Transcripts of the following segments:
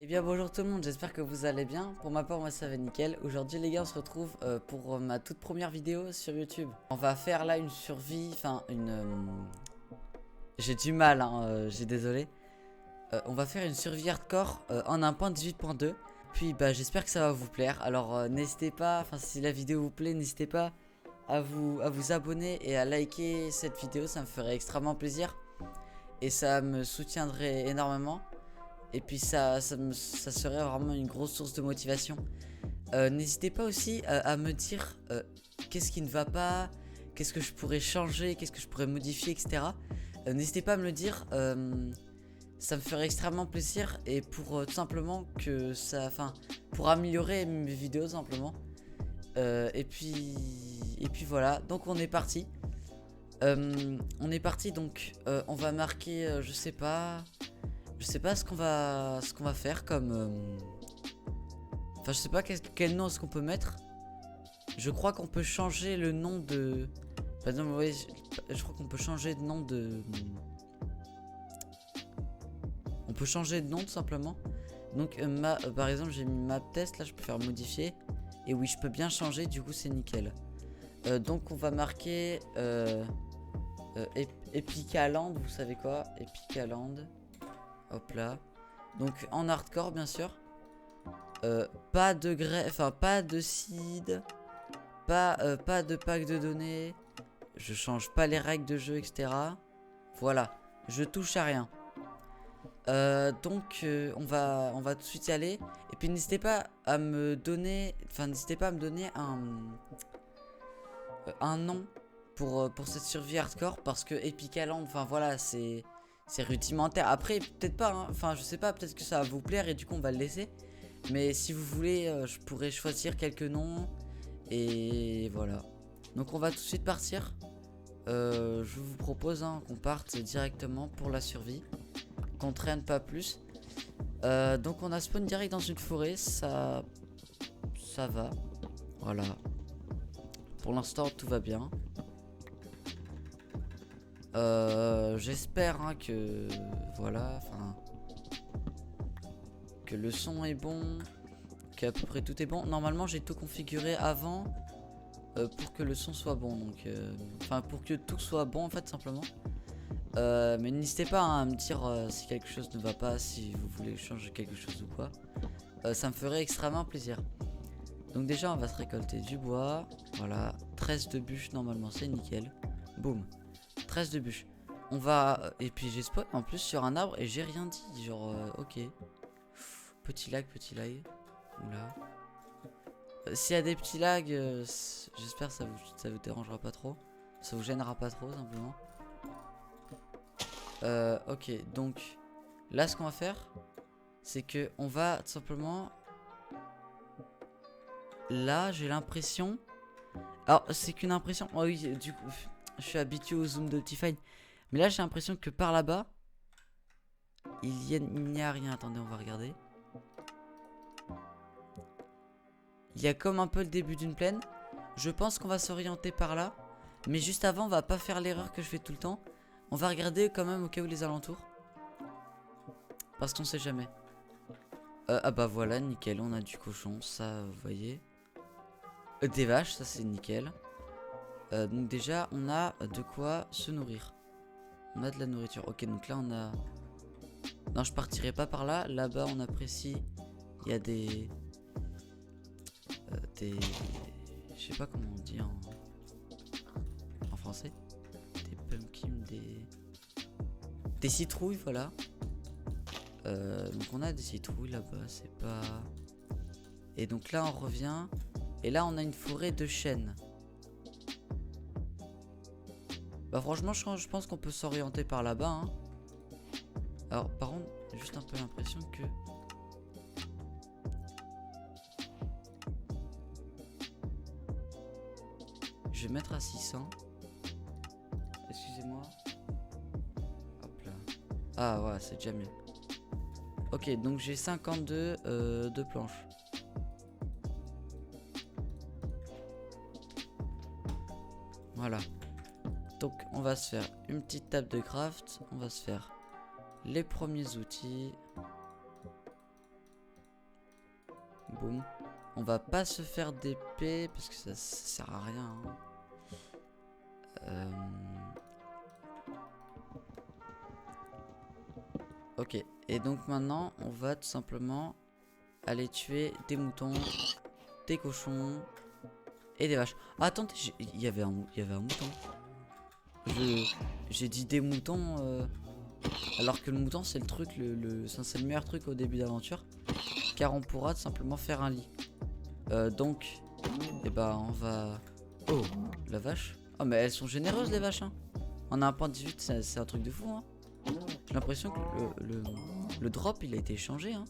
Eh bien bonjour tout le monde, j'espère que vous allez bien. Pour ma part, moi ça va nickel. Aujourd'hui les gars, on se retrouve pour ma toute première vidéo sur YouTube. On va faire là une survie, enfin j'ai du mal, hein, j'ai désolé. On va faire une survie hardcore en 1.18.2. Puis bah j'espère que ça va vous plaire. Alors n'hésitez pas, enfin si la vidéo vous plaît, n'hésitez pas à vous abonner et à liker cette vidéo, ça me ferait extrêmement plaisir. Et ça me soutiendrait énormément. Et puis ça serait vraiment une grosse source de motivation. N'hésitez pas aussi à me dire qu'est-ce qui ne va pas, qu'est-ce que je pourrais changer, qu'est-ce que je pourrais modifier, etc. N'hésitez pas à me le dire, ça me ferait extrêmement plaisir. Et pour tout simplement que ça, enfin, pour améliorer mes vidéos simplement. Et puis voilà, donc on est parti. Donc on va marquer, je sais pas ce qu'on va faire comme enfin je sais pas quel nom est-ce qu'on peut mettre. Je crois qu'on peut changer le nom de, par exemple, ouais, je crois qu'on peut changer de nom de, on peut changer de nom tout simplement. Donc par exemple j'ai mis map test, là je peux faire modifier. Et oui, je peux bien changer, du coup c'est nickel. Donc on va marquer Epicaland, vous savez quoi, Epicaland. Hop là. Donc en hardcore bien sûr. Pas de enfin pas de seed, pas de pack de données. Je change pas les règles de jeu, etc. Voilà, je touche à rien. Donc on va tout de suite y aller. Et puis n'hésitez pas à me donner, enfin n'hésitez pas à me donner un nom pour cette survie hardcore, parce que Epicaland, enfin voilà, c'est rudimentaire. Après peut-être pas, hein. Enfin je sais pas, peut-être que ça va vous plaire et du coup on va le laisser. Mais si vous voulez, je pourrais choisir quelques noms. Et voilà. Donc on va tout de suite partir. Je vous propose qu'on parte directement pour la survie, qu'on traîne pas plus. Donc on a spawn direct dans une forêt. Ça va. Voilà. Pour l'instant tout va bien. J'espère que voilà, enfin que le son est bon, qu'à peu près tout est bon. Normalement j'ai tout configuré avant pour que le son soit bon, donc enfin pour que tout soit bon en fait simplement. Mais n'hésitez pas à me dire si quelque chose ne va pas, si vous voulez changer quelque chose ou quoi. Ça me ferait extrêmement plaisir. Donc déjà on va se récolter du bois. Voilà, 13 de bûches, normalement c'est nickel. Boum, 13 de bûches. On va, et puis j'ai spawn en plus sur un arbre et j'ai rien dit, genre ok. Petit lag, petit lag. Oula. S'il y a des petits lags, j'espère que ça vous dérangera pas trop. Ça vous gênera pas trop simplement. Ok, donc là ce qu'on va faire, c'est que on va tout simplement. Là j'ai l'impression. Alors c'est qu'une impression. Oh oui, du coup, je suis habitué au zoom d'Optifine. Mais là j'ai l'impression que par là-bas, il n'y a rien. Attendez, on va regarder. Il y a comme un peu le début d'une plaine. Je pense qu'on va s'orienter par là. Mais juste avant, on va pas faire l'erreur que je fais tout le temps. On va regarder quand même au cas où les alentours. Parce qu'on sait jamais. Ah bah voilà, nickel, on a du cochon, ça vous voyez. Des vaches, ça c'est nickel. Donc déjà, on a de quoi se nourrir. On a de la nourriture. Ok, donc là on a... Non, je partirai pas par là. Là-bas, on apprécie. Il y a des... Je sais pas comment on dit en français. Des pumpkins, des citrouilles, voilà. Donc on a des citrouilles là-bas, c'est pas... Et donc là on revient. Et là on a une forêt de chênes. Bah franchement je pense qu'on peut s'orienter par là-bas, hein. Alors par contre, j'ai juste un peu l'impression que... Je vais mettre à 600. Excusez-moi. Hop là. Ah ouais, c'est déjà mieux. Ok, donc j'ai 52 de planches. Voilà. Donc on va se faire une petite table de craft. On va se faire les premiers outils. Boum. On va pas se faire d'épée parce que ça sert à rien. Hein. Ok. Et donc maintenant, on va tout simplement aller tuer des moutons, des cochons et des vaches. Ah, attendez, il y avait un mouton. J'ai dit des moutons alors que le mouton c'est le truc, c'est le meilleur truc au début d'aventure. Car on pourra tout simplement faire un lit. Donc, eh ben on va... Oh, la vache. Oh mais elles sont généreuses les vaches hein. On a un point 18, c'est un truc de fou hein. J'ai l'impression que le drop il a été changé hein.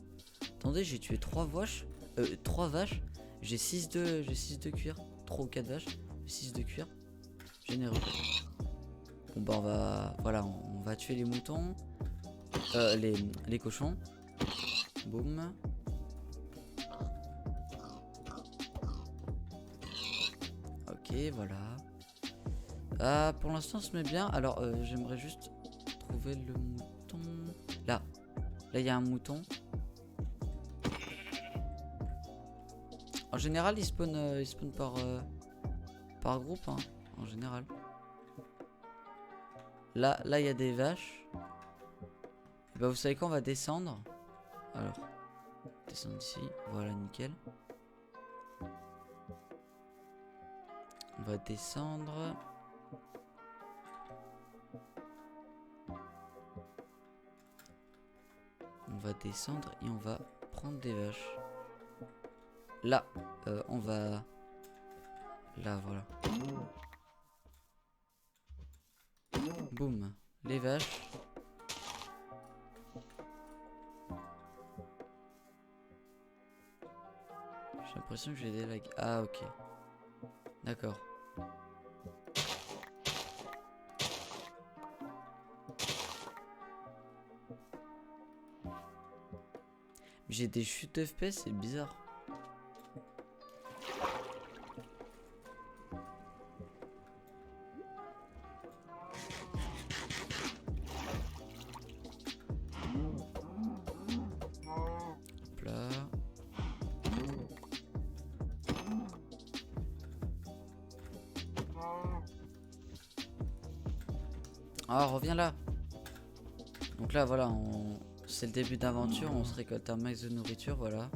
Attendez, j'ai tué 3 vaches. 3 vaches. J'ai 6 de cuir. 3 ou 4 vaches. 6 de cuir. Généreux. Bon bah on va... Voilà, on va tuer les moutons. Les cochons. Boum. Ok, voilà. Ah, pour l'instant, on se met bien. Alors, j'aimerais juste trouver le mouton. Là. Là, il y a un mouton. En général, il spawn par groupe, hein, en général. Là, il y a des vaches. Et bah, vous savez quoi, on va descendre. Alors, descendre ici. Voilà, nickel. On va descendre. On va descendre et on va prendre des vaches. Là, on va... Là, voilà. Boum. Les vaches. J'ai l'impression que j'ai des lags. Ah, ok. D'accord. J'ai des chutes FPS, c'est bizarre. Hop là. Ah, reviens là. Donc là, voilà, c'est le début d'aventure, on se récolte un max de nourriture, voilà.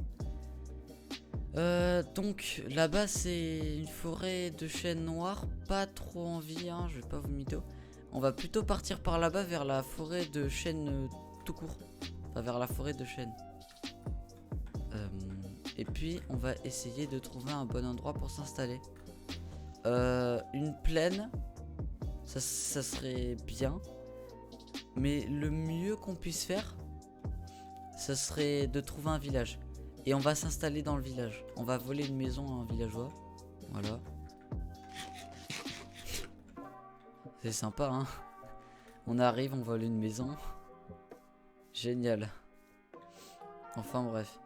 Donc là-bas c'est une forêt de chênes noirs, pas trop envie, hein, je vais pas vous mytho. On va plutôt partir par là-bas vers la forêt de chênes tout court, enfin vers la forêt de chênes. Et puis on va essayer de trouver un bon endroit pour s'installer. Une plaine, ça serait bien. Mais le mieux qu'on puisse faire, ça serait de trouver un village. Et on va s'installer dans le village. On va voler une maison à un villageois. Voilà. C'est sympa, hein. On arrive, on vole une maison. Génial. Enfin bref.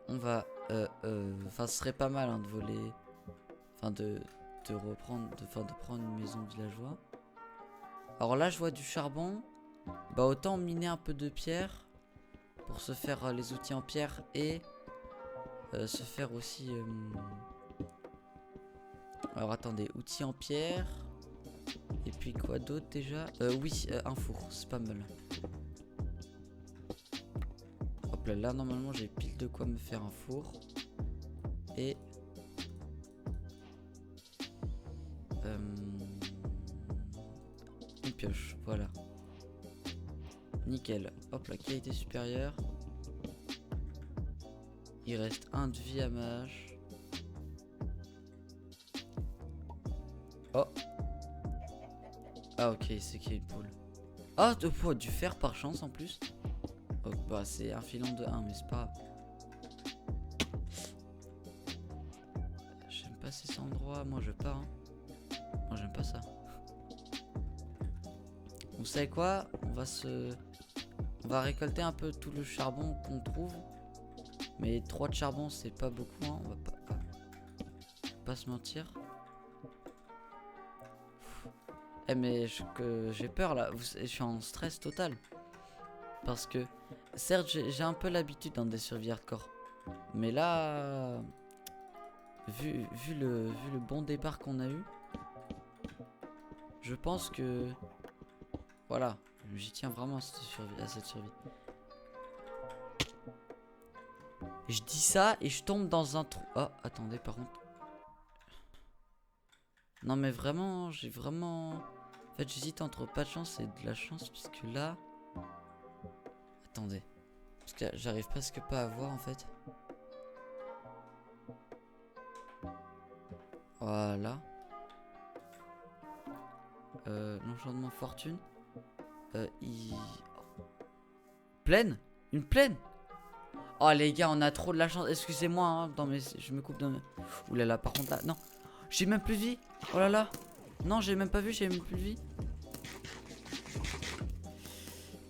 On va... Enfin, ce serait pas mal hein, de voler... Enfin, de reprendre... de prendre une maison de villageois. Alors là, je vois du charbon. Bah autant miner un peu de pierre pour se faire les outils en pierre et se faire aussi... Alors attendez, outils en pierre. Et puis quoi d'autre déjà? Oui, un four, c'est pas mal. Hop là, là normalement j'ai pile de quoi me faire un four. Et... une pioche, voilà. Nickel. Hop, la qualité supérieure. Il reste un de vie à ma hache. Oh. Ah ok, c'est qu'il y a une poule. Ah, du fer par chance en plus. Oh, bah c'est un filon de 1, mais c'est pas... J'aime pas ces endroits, moi je pars. Hein. Moi j'aime pas ça. Vous savez quoi? On va récolter un peu tout le charbon qu'on trouve. Mais 3 de charbon c'est pas beaucoup hein. On va pas se mentir. Eh mais j'ai peur là. Je suis en stress total. Parce que certes j'ai un peu l'habitude dans des survies hardcore. Mais là, vu le bon départ qu'on a eu, je pense que voilà, j'y tiens vraiment à cette survie. Je dis ça et je tombe dans un trou. Oh, attendez, par contre. Non, mais vraiment, j'ai vraiment... En fait, j'hésite entre pas de chance et de la chance, puisque là... Attendez. Parce que j'arrive presque pas à voir, en fait. Voilà. L'enchantement fortune. Plaine? Une plaine? Oh les gars, on a trop de la chance. Excusez-moi, hein. Non mais je me coupe dans... Ouh là là, par contre là, non. J'ai même plus de vie. Oh là là. Non, j'ai même pas vu, j'ai même plus de vie.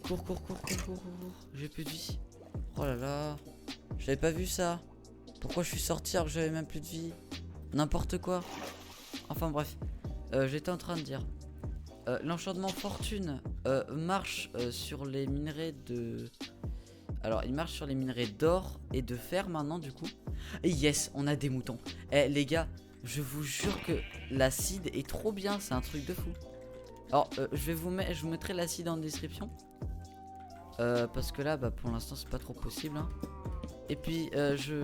Cours. J'ai plus de vie. Oh là là. J'avais pas vu ça. Pourquoi je suis sorti alors que j'avais même plus de vie? N'importe quoi. Enfin bref. J'étais en train de dire. L'enchantement fortune marche sur les minerais de... Alors il marche sur les minerais d'or et de fer maintenant du coup. Et yes, on a des moutons. Eh les gars, je vous jure que l'acide est trop bien, c'est un truc de fou. Alors je vous mettrai l'acide en description. Parce que là bah, pour l'instant c'est pas trop possible hein. Et puis je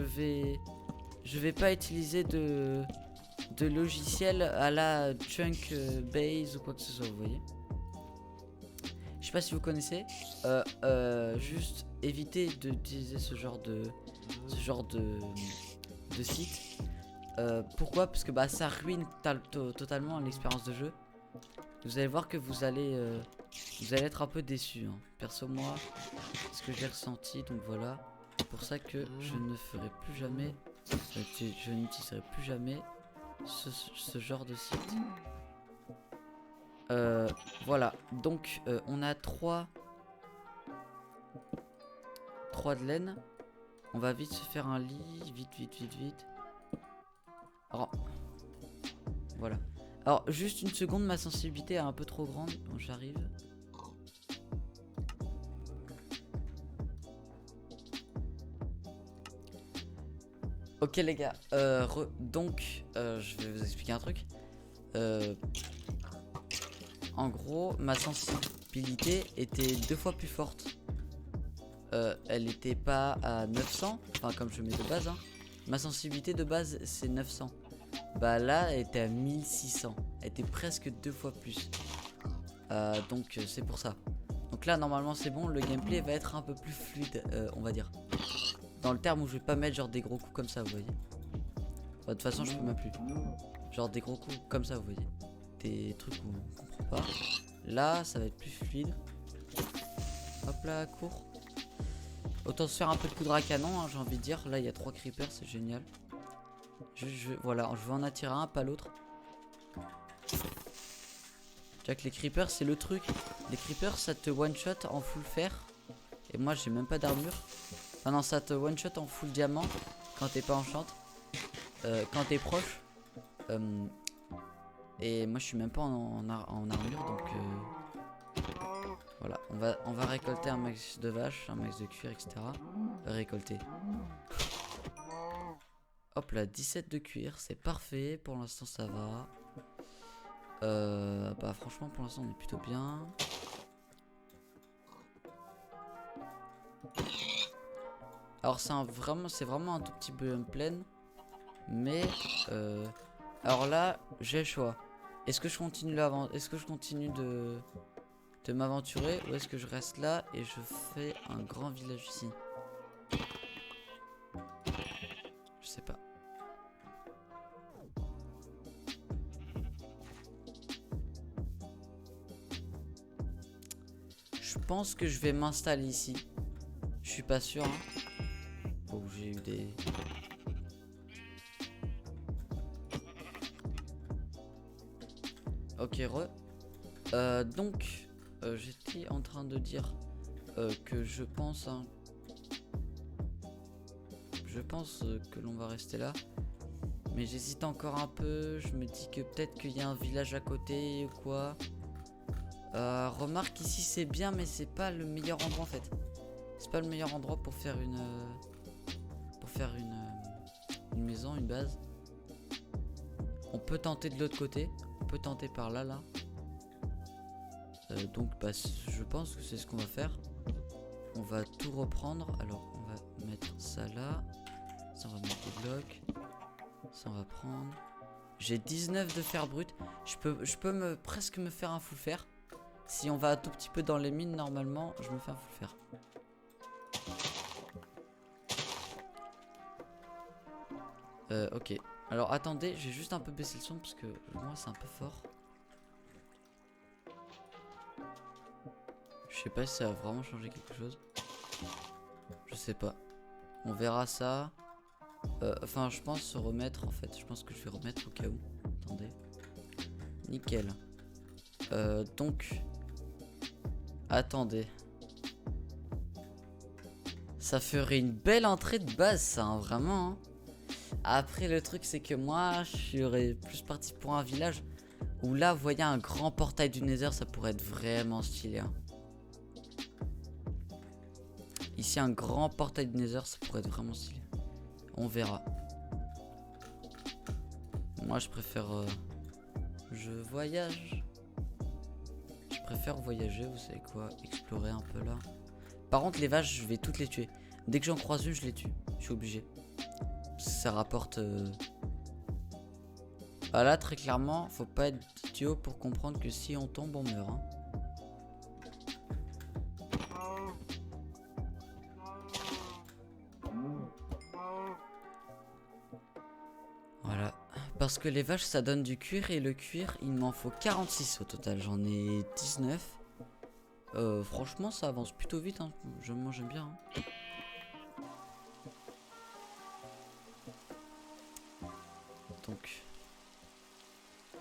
vais pas utiliser de logiciel à la Chunk Base ou quoi que ce soit, vous voyez. Je sais pas si vous connaissez. Juste évitez d'utiliser ce genre de site. Pourquoi? Parce que bah ça ruine totalement l'expérience de jeu. Vous allez voir que vous allez être un peu déçu hein. Perso moi, c'est ce que j'ai ressenti, donc voilà. C'est pour ça que je ne ferai plus jamais, je n'utiliserai plus jamais ce genre de site. Voilà, donc on a 3 de laine. On va vite se faire un lit, vite. Alors, voilà. Alors, juste une seconde, ma sensibilité est un peu trop grande. Bon, j'arrive. Ok les gars, donc je vais vous expliquer un truc. En gros, ma sensibilité était 2 fois plus forte. Elle était pas à 900, enfin comme je mets de base hein. Ma sensibilité de base c'est 900. Bah là elle était à 1600. Elle était presque 2 fois plus. Donc c'est pour ça. Donc là normalement c'est bon, le gameplay va être un peu plus fluide on va dire. Dans le terme où je vais pas mettre genre des gros coups comme ça, vous voyez. De toute façon je peux même plus. Genre des gros coups comme ça, vous voyez. Des trucs où on comprend pas. Là ça va être plus fluide. Hop là, cours. Autant se faire un peu de poudre à canon hein, j'ai envie de dire. Là il y a 3 creepers, c'est génial. Voilà, je vais en attirer un, pas l'autre. Tu vois que les creepers c'est le truc. Les creepers ça te one shot en full fer. Et moi j'ai même pas d'armure. Ah non, ça te one shot en full diamant quand t'es pas enchant. Quand t'es proche. Et moi je suis même pas en armure donc voilà, on va récolter un max de vaches, un max de cuir, etc. Récolter. Hop là, 17 de cuir, c'est parfait. Pour l'instant ça va. Bah franchement pour l'instant on est plutôt bien. Alors c'est vraiment un tout petit biome plaine. Mais alors là j'ai le choix. Est-ce que je continue de m'aventurer ou est-ce que je reste là et je fais un grand village ici? Je sais pas. Je pense que je vais m'installer ici. Je suis pas sûr hein. Oh, j'ai eu des... Ok donc j'étais en train de dire que je pense hein, que l'on va rester là. Mais j'hésite encore un peu. Je me dis que peut-être qu'il y a un village à côté ou quoi. Remarque ici c'est bien mais c'est pas le meilleur endroit en fait. C'est pas le meilleur endroit pour faire faire une maison, une base. On peut tenter de l'autre côté. On peut tenter par là, là. Donc bah, je pense que c'est ce qu'on va faire. On va tout reprendre. Alors on va mettre ça là. Ça on va mettre des blocs. Ça on va prendre. J'ai 19 de fer brut. Je peux presque me faire un full fer. Si on va un tout petit peu dans les mines normalement, je me fais un full fer. Ok. Alors attendez, je vais juste un peu baisser le son parce que moi c'est un peu fort. Je sais pas si ça va vraiment changer quelque chose. Je sais pas. On verra ça. Enfin, je pense se remettre en fait. Je pense que je vais remettre au cas où. Attendez. Nickel. Donc. Attendez. Ça ferait une belle entrée de base, ça, hein, vraiment. Hein. Après, le truc, c'est que moi, je serais plus parti pour un village où là, vous voyez un grand portail du Nether, ça pourrait être vraiment stylé. Hein. Ici, un grand portail du Nether, ça pourrait être vraiment stylé. On verra. Moi, je préfère... je voyage. Je préfère voyager, vous savez quoi, explorer un peu là. Par contre, les vaches, je vais toutes les tuer. Dès que j'en croise une, je les tue. Je suis obligé. Ça rapporte... Ah là, très clairement, faut pas être idiot pour comprendre que si on tombe, on meurt. Hein. Voilà. Parce que les vaches, ça donne du cuir. Et le cuir, il m'en faut 46 au total. J'en ai 19. Franchement, ça avance plutôt vite. Hein. Moi, j'aime bien. Hein. Donc...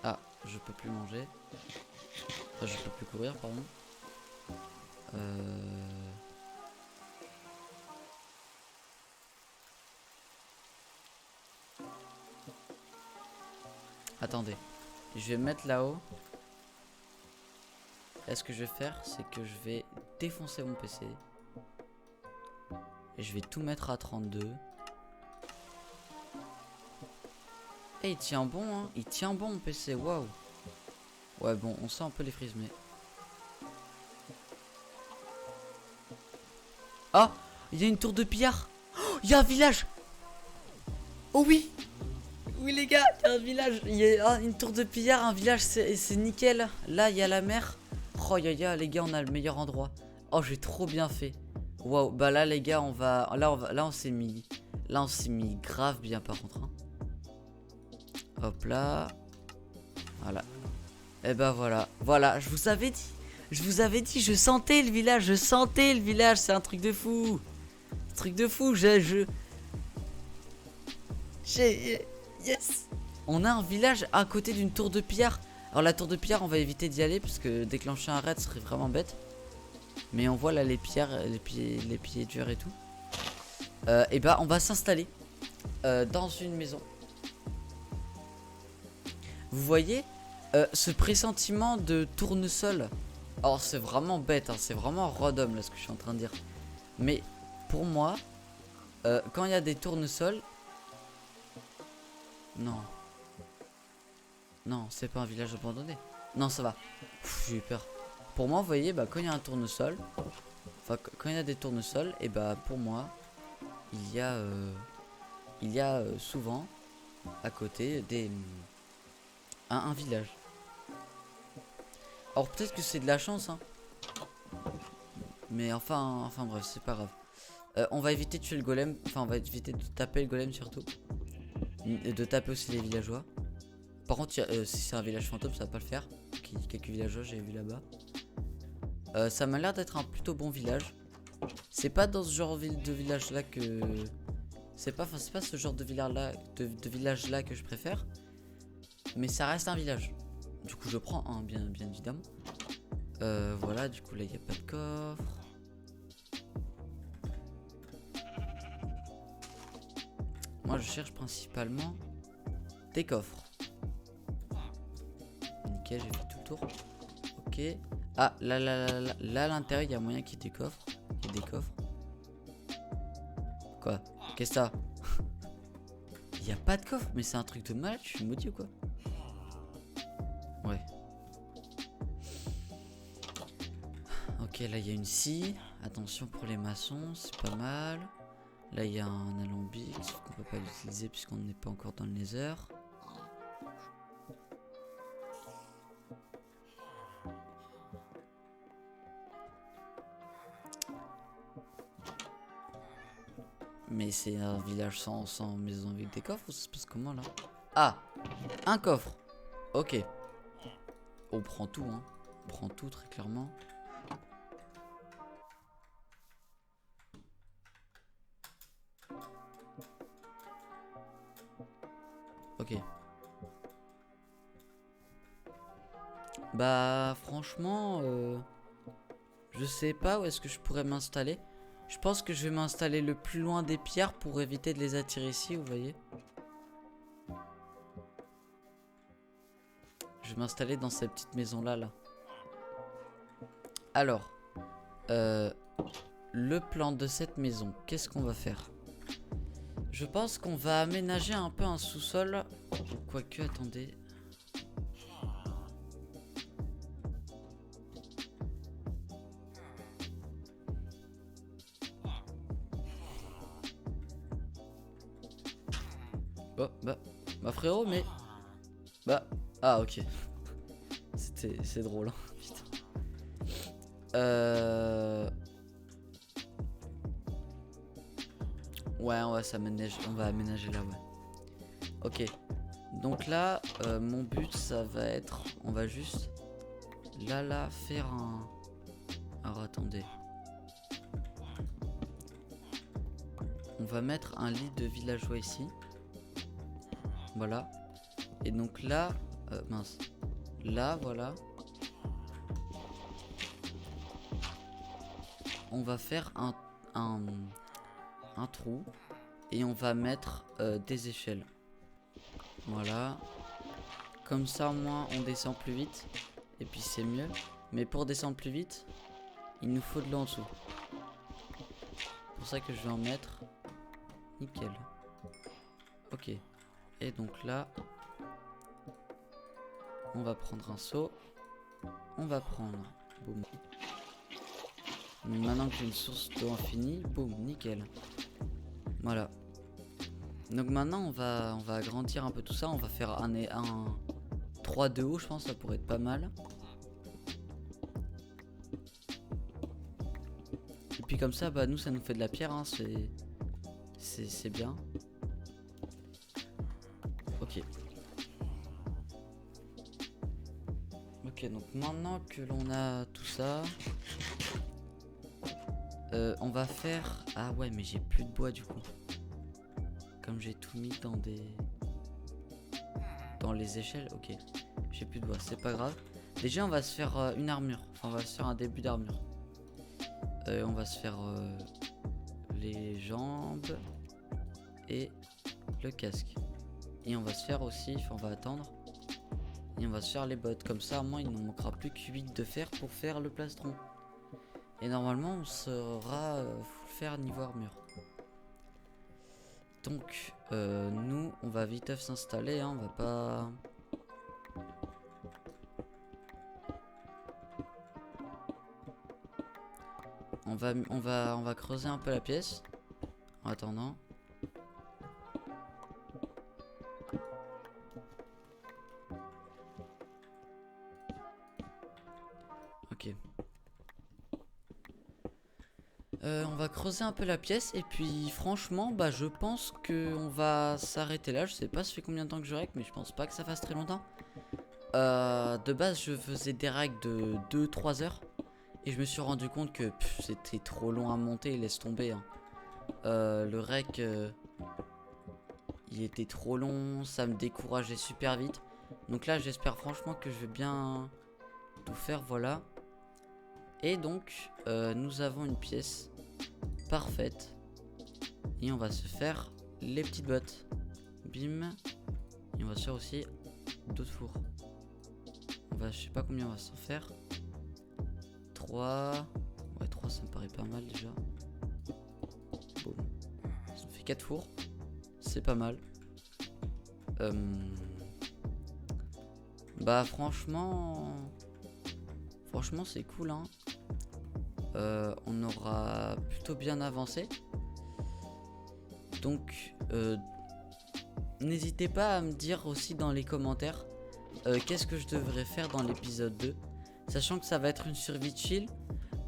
Ah, je peux plus manger. Enfin, je peux plus courir, pardon. Attendez. Je vais me mettre là-haut. Et ce que je vais faire, c'est que je vais défoncer mon PC. Et je vais tout mettre à 32. Et il tient bon, hein. Il tient bon mon PC, waouh. Ouais, bon, on sent un peu les frises, mais... Ah, il y a une tour de pillard. Oh, il y a un village. Oh oui. Oui les gars, il y a un village. Il y a une tour de pillard, un village, c'est nickel. Là, il y a la mer. Oh, les gars, on a le meilleur endroit. Oh, j'ai trop bien fait. Waouh, bah là, les gars, on va... Là, on s'est mis... Là, on s'est mis grave bien, par contre, hein. Hop là. Voilà. Et bah voilà. Voilà, je vous avais dit. Je vous avais dit, je sentais le village. Je sentais le village. C'est un truc de fou. Un truc de fou. Yes. On a un village à côté d'une tour de pillard. Alors la tour de pillard, on va éviter d'y aller. Parce que déclencher un raid serait vraiment bête. Mais on voit là les pierres, les pieds durs et tout. Et bah on va s'installer dans une maison. Vous voyez ce pressentiment de tournesol. Alors c'est vraiment bête, hein, c'est vraiment random là ce que je suis en train de dire. Mais pour moi, quand il y a des tournesols... Non. Non, c'est pas un village abandonné. Non, ça va. J'ai eu peur. Pour moi, vous voyez, bah, quand il y a un tournesol... Enfin, quand il y a des tournesols, et bah pour moi, il y a souvent à côté des... un village. Alors peut-être que c'est de la chance, hein. Mais enfin bref, c'est pas grave. On va éviter de tuer le golem. Enfin, on va éviter de taper le golem surtout. Et de taper aussi les villageois. Par contre, si c'est un village fantôme, ça va pas le faire. Quelques villageois, j'ai vu là-bas. Ça m'a l'air d'être un plutôt bon village. C'est pas dans ce genre de village là que... C'est pas ce genre de village là que je préfère. Mais ça reste un village. Du coup je prends un, bien évidemment. Voilà, du coup là il n'y a pas de coffre. Moi je cherche principalement des coffres. Nickel, j'ai fait tout le tour. Ok. Ah là à l'intérieur il y a moyen qu'il y ait des coffres. Il y a des coffres. Quoi? Qu'est-ce que ça? Il y a pas de coffre, mais c'est un truc de malade, je suis maudit ou quoi? Ouais. Ok, là il y a une scie. Attention pour les maçons, c'est pas mal. Là il y a un alambic, sauf qu'on peut pas l'utiliser puisqu'on n'est pas encore dans le nether. Mais c'est un village sans maison avec des coffres ou ça se passe comment là? Ah! Un coffre! Ok. On prend tout, hein. On prend tout très clairement. Ok. Bah franchement, je sais pas où est-ce que je pourrais m'installer. Je pense que je vais m'installer le plus loin des pierres pour éviter de les attirer ici, vous voyez. Je vais m'installer dans cette petite maison là. Alors, le plan de cette maison, qu'est-ce qu'on va faire? Je pense qu'on va aménager un peu un sous-sol. Quoique, attendez. Oh, bah frérot, mais... Bah, ah ok. C'est drôle, hein. Putain. Ouais, on va aménager là, ouais. Ok. Donc là, mon but, ça va être... On va juste... Là, faire un... Alors, attendez. On va mettre un lit de villageois ici. Voilà. Et donc là... mince. Là, voilà. On va faire un trou. Et on va mettre des échelles. Voilà. Comme ça, au moins, on descend plus vite. Et puis, c'est mieux. Mais pour descendre plus vite, il nous faut de l'eau en dessous. C'est pour ça que je vais en mettre. Nickel. Ok. Et donc là, on va prendre un seau. On va prendre... Boum. Maintenant que j'ai une source d'eau infinie, boum, nickel. Voilà. Donc maintenant, on va agrandir un peu tout ça. On va faire un 3 de haut, je pense, ça pourrait être pas mal. Et puis comme ça, bah nous, ça nous fait de la pierre, hein, c'est bien. Ok. Ok, donc maintenant que l'on a tout ça, on va faire... Ah ouais, mais j'ai plus de bois du coup. Comme j'ai tout mis dans les échelles, ok. J'ai plus de bois, c'est pas grave. Déjà, on va se faire une armure. Enfin, on va se faire un début d'armure. On va se faire les jambes et le casque. Et on va se faire aussi, enfin on va attendre. Et on va se faire les bottes. Comme ça, au moins, il ne nous manquera plus que 8 de fer pour faire le plastron. Et normalement, on sera full fer niveau armure. Donc, nous, on va vite s'installer. Hein, on va pas... On va creuser un peu la pièce. En attendant. Ok. On va creuser un peu la pièce et puis franchement bah je pense que on va s'arrêter là. Je sais pas ça fait combien de temps que je règle mais je pense pas que ça fasse très longtemps. De base je faisais des règles de 2-3 heures et je me suis rendu compte que c'était trop long à monter, laisse tomber hein. Le rec il était trop long, ça me décourageait super vite. Donc là j'espère franchement que je vais bien tout faire, voilà. Et donc nous avons une pièce parfaite. Et on va se faire les petites bottes. Bim. Et on va se faire aussi d'autres fours. Je sais pas combien on va s'en faire. 3. Ouais 3 ça me paraît pas mal déjà. Boum. Ça fait 4 fours. C'est pas mal. Euh, Bah franchement c'est cool hein. On aura plutôt bien avancé. Donc n'hésitez pas à me dire aussi dans les commentaires qu'est-ce que je devrais faire dans l'épisode 2. Sachant que ça va être une survie chill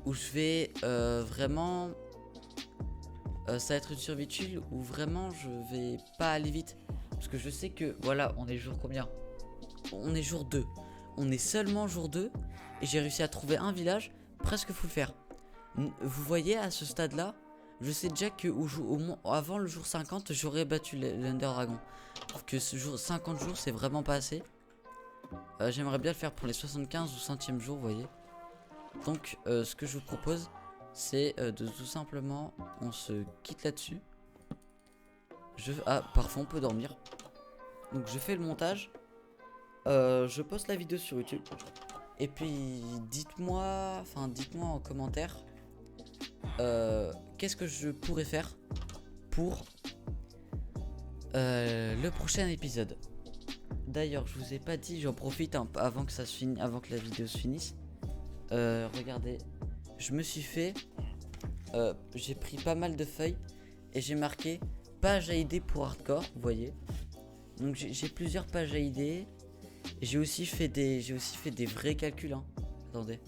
où je vais vraiment... ça va être une survie chill où vraiment je vais pas aller vite. Parce que je sais que voilà, on est jour combien? On est jour 2. On est seulement jour 2 et j'ai réussi à trouver un village presque full faire. Vous voyez à ce stade là, je sais déjà que avant le jour 50 j'aurais battu l'Ender Dragon. Sauf que ce jour 50 jours c'est vraiment pas assez. J'aimerais bien le faire pour les 75 ou 100e jour, vous voyez. Donc ce que je vous propose c'est de tout simplement on se quitte là-dessus. Ah parfois on peut dormir. Donc je fais le montage. Je poste la vidéo sur YouTube. Et puis dites-moi en commentaire qu'est-ce que je pourrais faire pour le prochain épisode. D'ailleurs je vous ai pas dit, j'en profite avant que ça se finisse, avant que la vidéo se finisse. Regardez, je me suis fait j'ai pris pas mal de feuilles et j'ai marqué page à idées pour hardcore, vous voyez. Donc j'ai plusieurs pages à idées. J'ai aussi fait des vrais calculs hein. Attendez.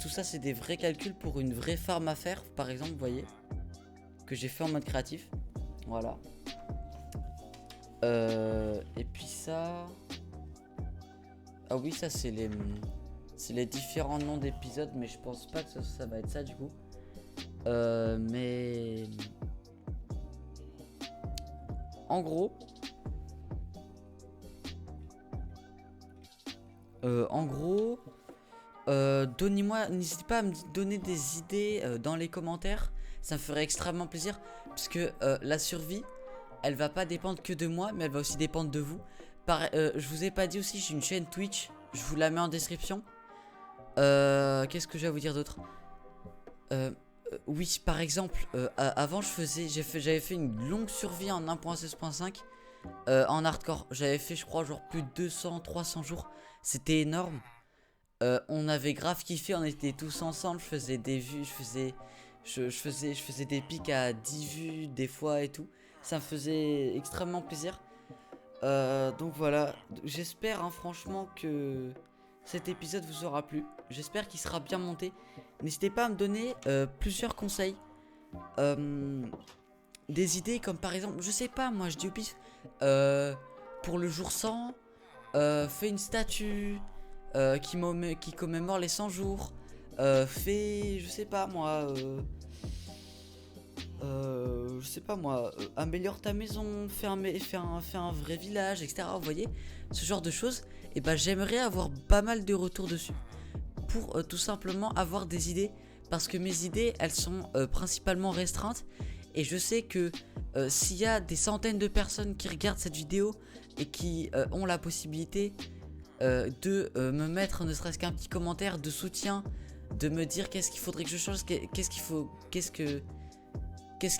Tout ça c'est des vrais calculs pour une vraie farm à faire, par exemple, vous voyez. Que j'ai fait en mode créatif. Voilà. Et puis ça. Ah oui, ça c'est les différents noms d'épisodes, mais je pense pas que ça va être ça du coup. Mais en gros. Donnez-moi, n'hésitez pas à me donner des idées dans les commentaires. Ça me ferait extrêmement plaisir. Parce que la survie, elle va pas dépendre que de moi, mais elle va aussi dépendre de vous. Je vous ai pas dit aussi, j'ai une chaîne Twitch. Je vous la mets en description. Qu'est-ce que j'ai à vous dire d'autre? Oui, par exemple, avant j'avais fait une longue survie en 1.16.5 en hardcore. J'avais fait, je crois, genre plus de 200-300 jours. C'était énorme. On avait grave kiffé, on était tous ensemble. Je faisais des vues, je faisais des pics à 10 vues des fois et tout. Ça me faisait extrêmement plaisir. Donc voilà, j'espère hein, franchement que cet épisode vous aura plu. J'espère qu'il sera bien monté. N'hésitez pas à me donner plusieurs conseils. Des idées comme par exemple, je sais pas, moi je dis au pif, pour le jour 100, fais une statue qui commémore les 100 jours. Fais, je sais pas moi, améliore ta maison, fais un vrai village, etc. Vous voyez, ce genre de choses. Et bah j'aimerais avoir pas mal de retours dessus pour tout simplement avoir des idées, parce que mes idées elles sont principalement restreintes. Et je sais que s'il y a des centaines de personnes qui regardent cette vidéo et qui ont la possibilité de me mettre ne serait-ce qu'un petit commentaire de soutien, de me dire qu'est-ce qu'il faudrait que je change, qu'est-ce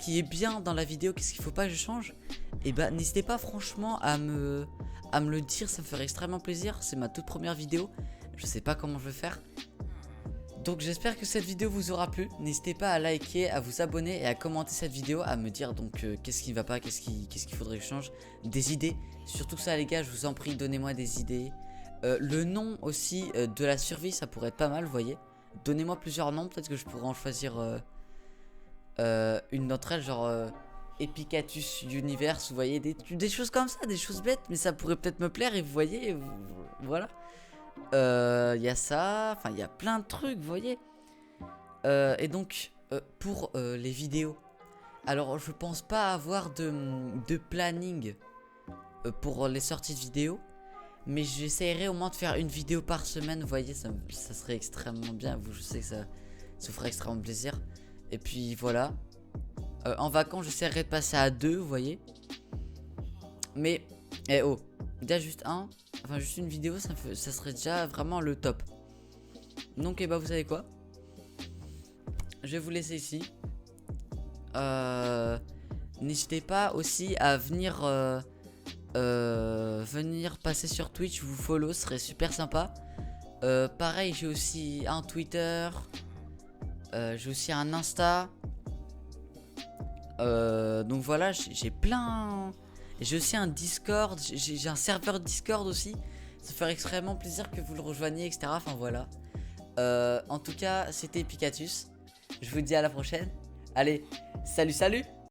qui est bien dans la vidéo, qu'est-ce qu'il faut pas que je change, et bah n'hésitez pas franchement à me le dire, ça me ferait extrêmement plaisir. C'est ma toute première vidéo, je sais pas comment je vais faire. Donc j'espère que cette vidéo vous aura plu. N'hésitez pas à liker, à vous abonner et à commenter cette vidéo, à me dire donc qu'est-ce qui ne va pas, qu'est-ce qu'il faudrait que je change, des idées. Surtout ça les gars, je vous en prie, donnez-moi des idées. Le nom aussi de la survie, ça pourrait être pas mal, vous voyez. Donnez-moi plusieurs noms, peut-être que je pourrais en choisir une d'entre elles, genre Epicatus Universe, vous voyez, des choses comme ça, des choses bêtes, mais ça pourrait peut-être me plaire et vous voyez, voilà. Y a ça, enfin il y a plein de trucs, vous voyez. Et donc pour les vidéos, alors je pense pas avoir de planning pour les sorties de vidéos, mais j'essaierai au moins de faire une vidéo par semaine, vous voyez, ça serait extrêmement bien. Je sais que ça vous ferait extrêmement plaisir. Et puis voilà, en vacances j'essaierai de passer à 2, vous voyez. Mais déjà juste juste une vidéo, ça serait déjà vraiment le top. Donc bah vous savez quoi, je vais vous laisser ici. N'hésitez pas aussi à venir venir passer sur Twitch, vous follow, ce serait super sympa. Pareil, j'ai aussi un Twitter, j'ai aussi un Insta. Donc voilà, j'ai plein. J'ai aussi un Discord, j'ai un serveur Discord aussi. Ça fait extrêmement plaisir que vous le rejoigniez, etc. Enfin voilà. En tout cas, c'était Pikatus. Je vous dis à la prochaine. Allez, salut, salut!